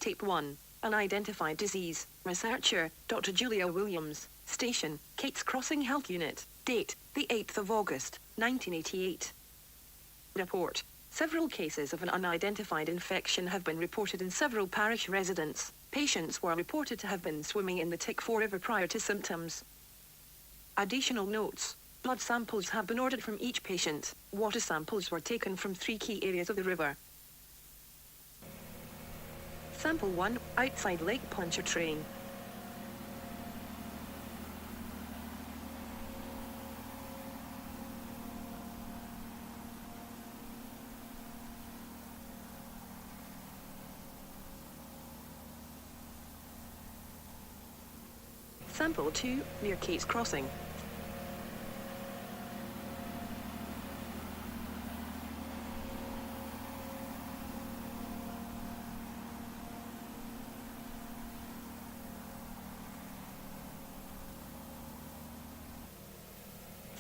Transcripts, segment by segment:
Tape 1. Unidentified disease. Researcher, Dr. Julia Williams. Station, Cate's Crossing Health Unit. Date, the 8th of August, 1988. Report. Several cases of an unidentified infection have been reported in several parish residents. Patients were reported to have been swimming in the Tick-4 River prior to symptoms. Additional notes. Blood samples have been ordered from each patient. Water samples were taken from 3 key areas of the river. Sample 1, outside Lake Pontchartrain. Sample 2, near Cate's Crossing.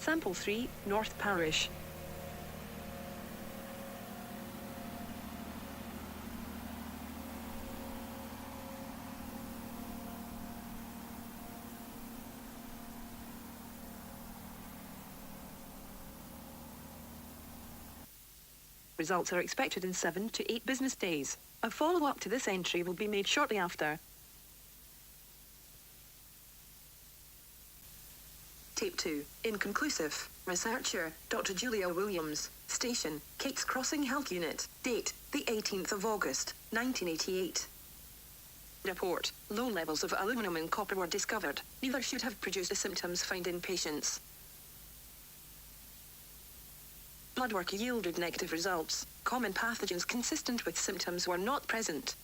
Sample 3, North Parish. Results are expected in 7 to 8 business days. A follow-up to this entry will be made shortly after. Tape 2. Inconclusive. Researcher, Dr. Julia Williams. Station, Cate's Crossing Health Unit. Date, the 18th of August, 1988. Report. Low levels of aluminum and copper were discovered. Neither should have produced the symptoms found in patients. Blood work yielded negative results. Common pathogens consistent with symptoms were not present.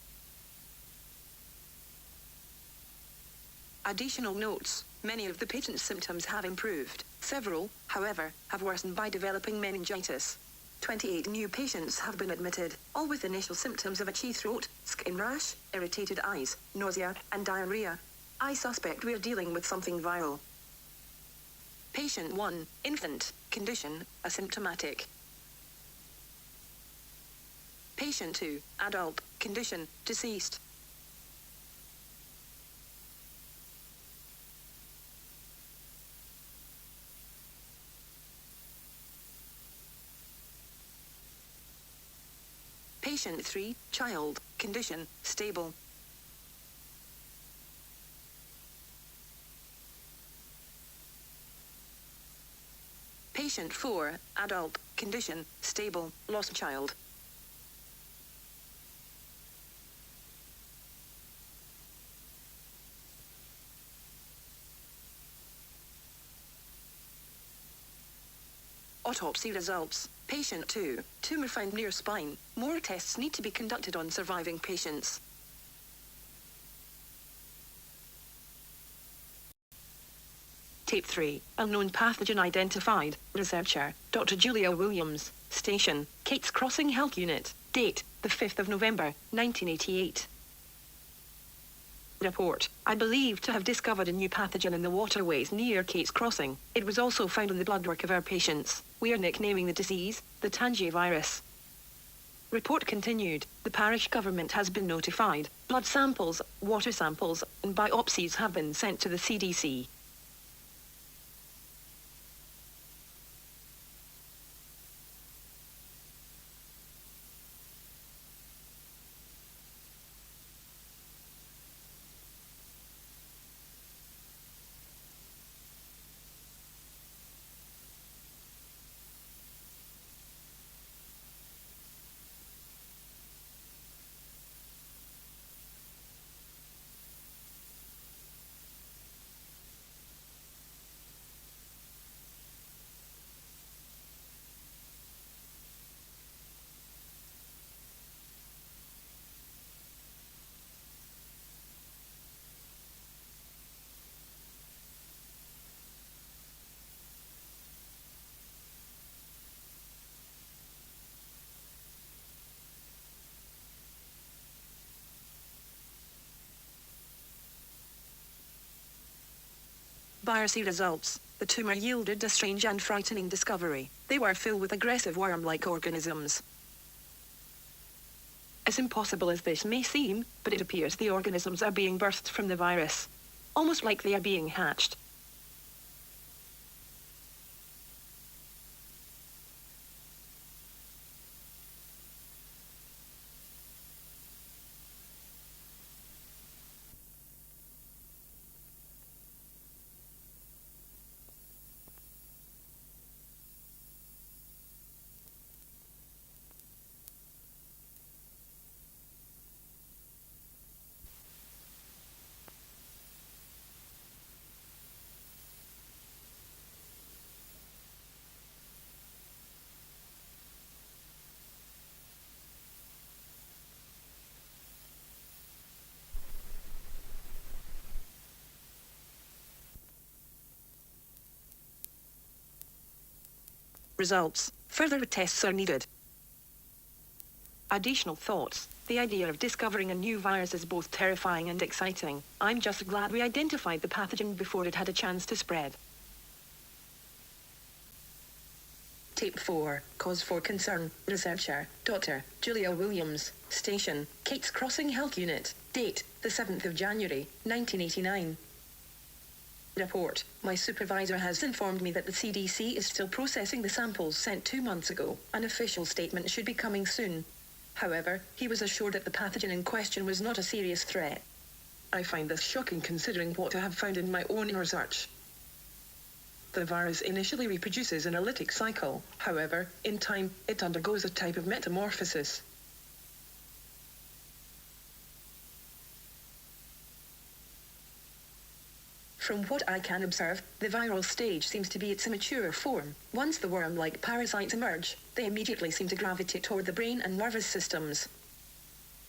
Additional notes. Many of the patient's symptoms have improved. Several, however, have worsened by developing meningitis. 28 new patients have been admitted, all with initial symptoms of itchy throat, skin rash, irritated eyes, nausea, and diarrhea. I suspect we're dealing with something viral. Patient 1, infant, condition, asymptomatic. Patient 2, adult, condition, deceased. Patient 3, child, condition, stable. Patient 4, adult, condition, stable, lost child. Autopsy results. Patient 2, tumor found near spine. More tests need to be conducted on surviving patients. Tape 3, unknown pathogen identified. Researcher, Dr. Julia Williams. Station, Cate's Crossing Health Unit. Date, the 5th of November, 1988. Report. I believe to have discovered a new pathogen in the waterways near Cate's Crossing. It was also found in the bloodwork of our patients. We are nicknaming the disease the Tangi virus. Report continued. The parish government has been notified. Blood samples, water samples, and biopsies have been sent to the CDC. Biopsy results. The tumor yielded a strange and frightening discovery. They were filled with aggressive worm-like organisms. As impossible as this may seem, but it appears the organisms are being birthed from the virus. Almost like they are being hatched. Results. Further tests are needed. Additional thoughts. The idea of discovering a new virus is both terrifying and exciting. I'm just glad we identified the pathogen before it had a chance to spread. Tape 4. Cause for concern. Researcher, Dr. Julia Williams. Station, Cate's Crossing Health Unit. Date, the 7th of January, 1989. Report. My supervisor has informed me that the CDC is still processing the samples sent 2 months ago. An official statement should be coming soon. However, he was assured that the pathogen in question was not a serious threat. I find this shocking considering what I have found in my own research. The virus initially reproduces in a lytic cycle. However, in time, it undergoes a type of metamorphosis. From what I can observe, the viral stage seems to be its immature form. Once the worm-like parasites emerge, they immediately seem to gravitate toward the brain and nervous systems.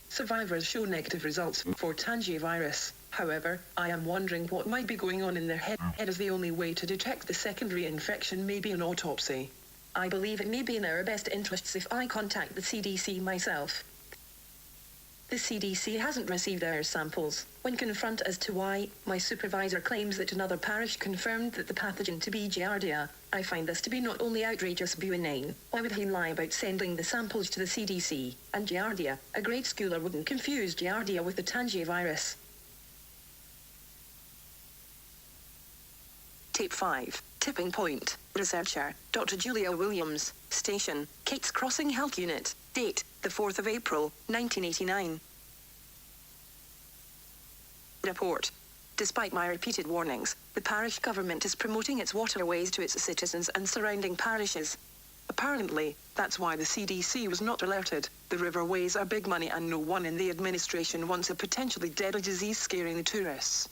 Survivors show negative results for Tangi virus. However, I am wondering what might be going on in their head, as the only way to detect the secondary infection may be an autopsy. I believe it may be in our best interests if I contact the CDC myself. The CDC hasn't received our samples. When confronted as to why, my supervisor claims that another parish confirmed that the pathogen to be Giardia. I find this to be not only outrageous but inane. Why would he lie about sending the samples to the CDC? And Giardia, a grade schooler wouldn't confuse Giardia with the Tangi virus. Tape 5. Tipping point. Researcher, Dr. Julia Williams. Station, Cate's Crossing Health Unit. Date, the 4th of April, 1989. Report. Despite my repeated warnings, the parish government is promoting its waterways to its citizens and surrounding parishes. Apparently, that's why the CDC was not alerted. The riverways are big money and no one in the administration wants a potentially deadly disease scaring the tourists.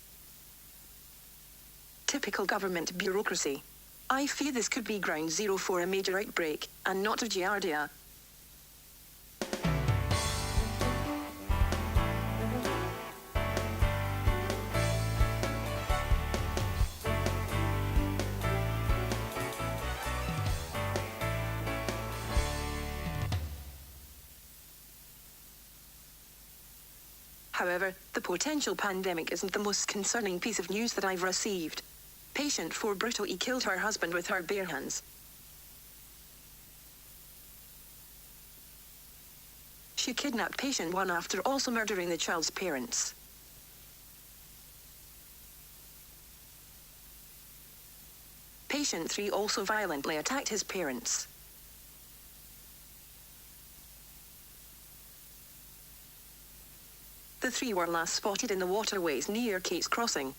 Typical government bureaucracy. I fear this could be ground zero for a major outbreak, and not of Giardia. However, the potential pandemic isn't the most concerning piece of news that I've received. Patient 4 brutally killed her husband with her bare hands. She kidnapped patient 1 after also murdering the child's parents. Patient 3 also violently attacked his parents. The 3 were last spotted in the waterways near Cate's Crossing.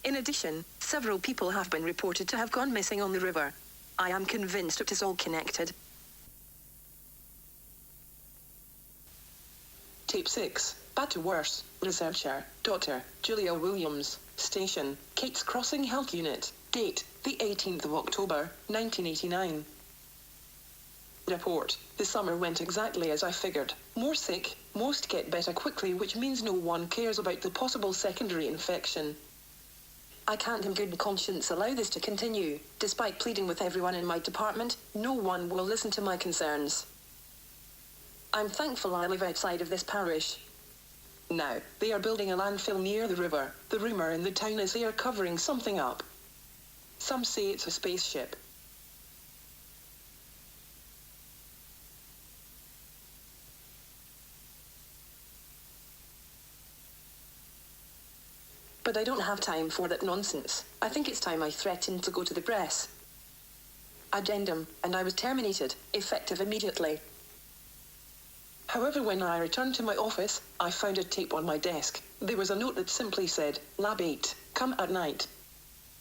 In addition, several people have been reported to have gone missing on the river. I am convinced it is all connected. Tape 6. Bad to worse. Researcher, Dr. Julia Williams. Station, Cate's Crossing Health Unit. Date, the 18th of October, 1989. Report. The summer went exactly as I figured. More sick, most get better quickly, which means no one cares about the possible secondary infection. I can't in good conscience allow this to continue. Despite pleading with everyone in my department, no one will listen to my concerns. I'm thankful I live outside of this parish. Now, they are building a landfill near the river. The rumor in the town is they are covering something up. Some say it's a spaceship. But I don't have time for that nonsense. I think it's time I threatened to go to the press. Addendum, and I was terminated, effective immediately. However, when I returned to my office, I found a tape on my desk. There was a note that simply said, Lab 8, come at night.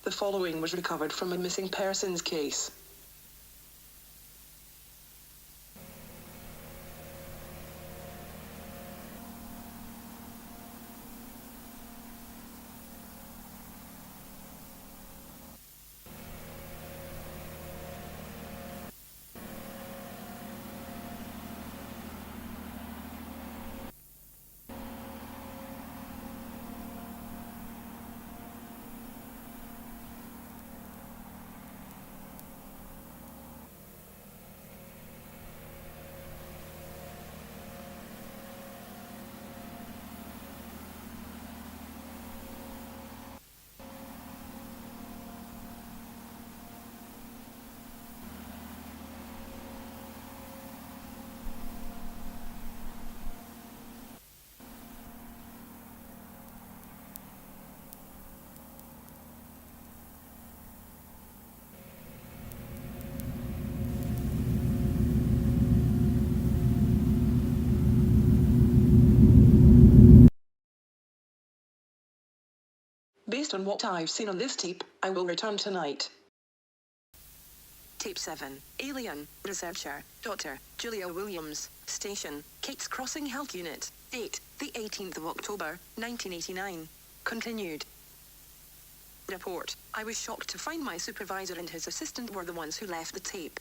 The following was recovered from a missing persons case. Based on what I've seen on this tape, I will return tonight. Tape 7. Alien. Researcher. Dr. Julia Williams. Station. Cate's Crossing Health Unit. Date. The 18th of October, 1989. Continued. Report. I was shocked to find my supervisor and his assistant were the ones who left the tape.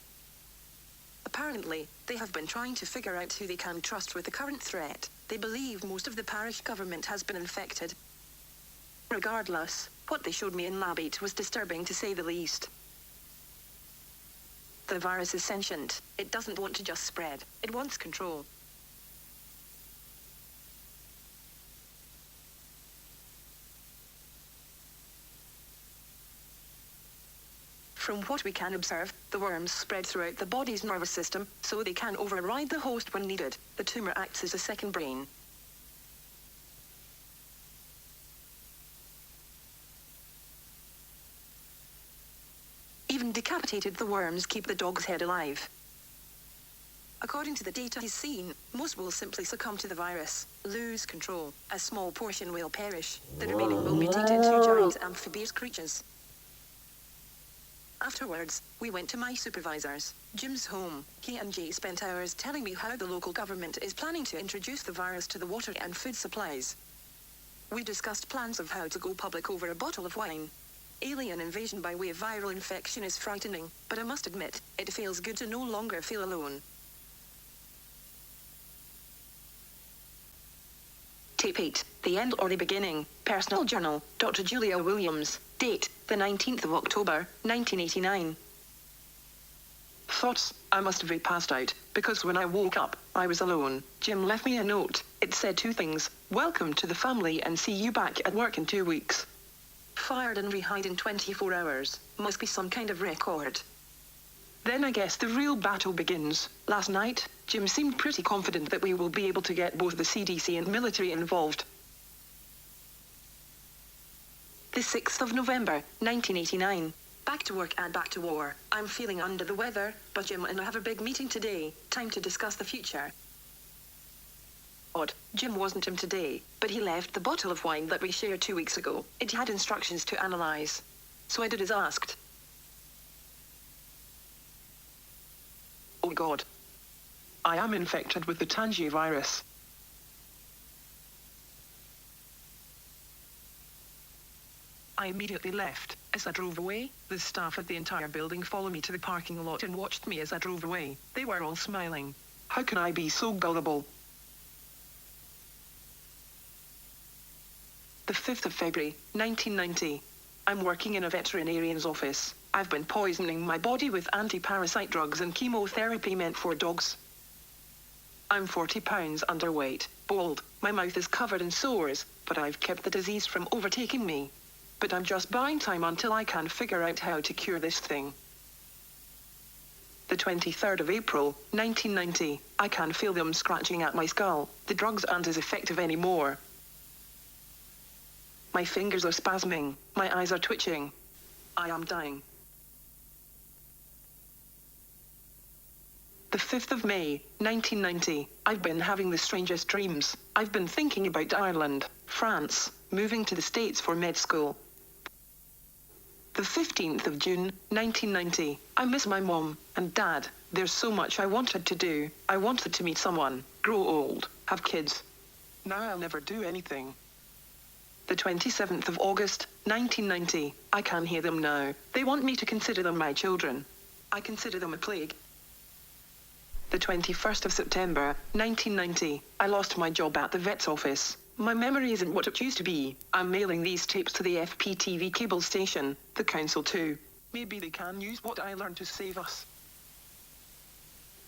Apparently, they have been trying to figure out who they can trust with the current threat. They believe most of the parish government has been infected. Regardless, what they showed me in Lab 8 was disturbing to say the least. The virus is sentient. It doesn't want to just spread. It wants control. From what we can observe, the worms spread throughout the body's nervous system, so they can override the host when needed. The tumor acts as a second brain. Even decapitated, the worms keep the dog's head alive. According to the data he's seen, most will simply succumb to the virus, lose control. A small portion will perish. The remaining will mutate into giant amphibious creatures. Afterwards, we went to my supervisor's, Jim's home. He and Jay spent hours telling me how the local government is planning to introduce the virus to the water and food supplies. We discussed plans of how to go public over a bottle of wine. Alien invasion by way of viral infection is frightening, but I must admit, it feels good to no longer feel alone. Tape 8, The End or the Beginning, Personal Journal, Dr. Julia Williams, date, the 19th of October, 1989. Thoughts, I must have passed out, because when I woke up, I was alone. Jim left me a note. It said two things: welcome to the family and see you back at work in 2 weeks. Fired and rehired in 24 hours, must be some kind of record. Then I guess the real battle begins. Last night, Jim seemed pretty confident that we will be able to get both the CDC and military involved. The 6th of November, 1989. Back to work and back to war. I'm feeling under the weather, but Jim and I have a big meeting today. Time to discuss the future. Odd, Jim wasn't him today, but he left the bottle of wine that we shared 2 weeks ago. It had instructions to analyze. So I did as asked. Oh God. I am infected with the Tangi virus. I immediately left. As I drove away, the staff at the entire building followed me to the parking lot and watched me as I drove away. They were all smiling. How can I be so gullible? The 5th of February, 1990. I'm working in a veterinarian's office. I've been poisoning my body with anti-parasite drugs and chemotherapy meant for dogs. I'm 40 pounds underweight, bald, my mouth is covered in sores, but I've kept the disease from overtaking me. But I'm just buying time until I can figure out how to cure this thing. The 23rd of April, 1990. I can feel them scratching at my skull. The drugs aren't as effective anymore. My fingers are spasming. My eyes are twitching. I am dying. The 5th of May, 1990. I've been having the strangest dreams. I've been thinking about Ireland, France, moving to the States for med school. The 15th of June, 1990. I miss my mom and dad. There's so much I wanted to do. I wanted to meet someone, grow old, have kids. Now I'll never do anything. The 27th of August, 1990. I can hear them now. They want me to consider them my children. I consider them a plague. The 21st of September, 1990. I lost my job at the vet's office. My memory isn't what it used to be. I'm mailing these tapes to the FPTV cable station, the council too. Maybe they can use what I learned to save us.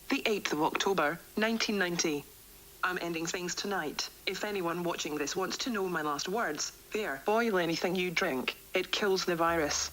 The 8th of October, 1990. I'm ending things tonight. If anyone watching this wants to know my last words, there. Boil anything you drink. It kills the virus.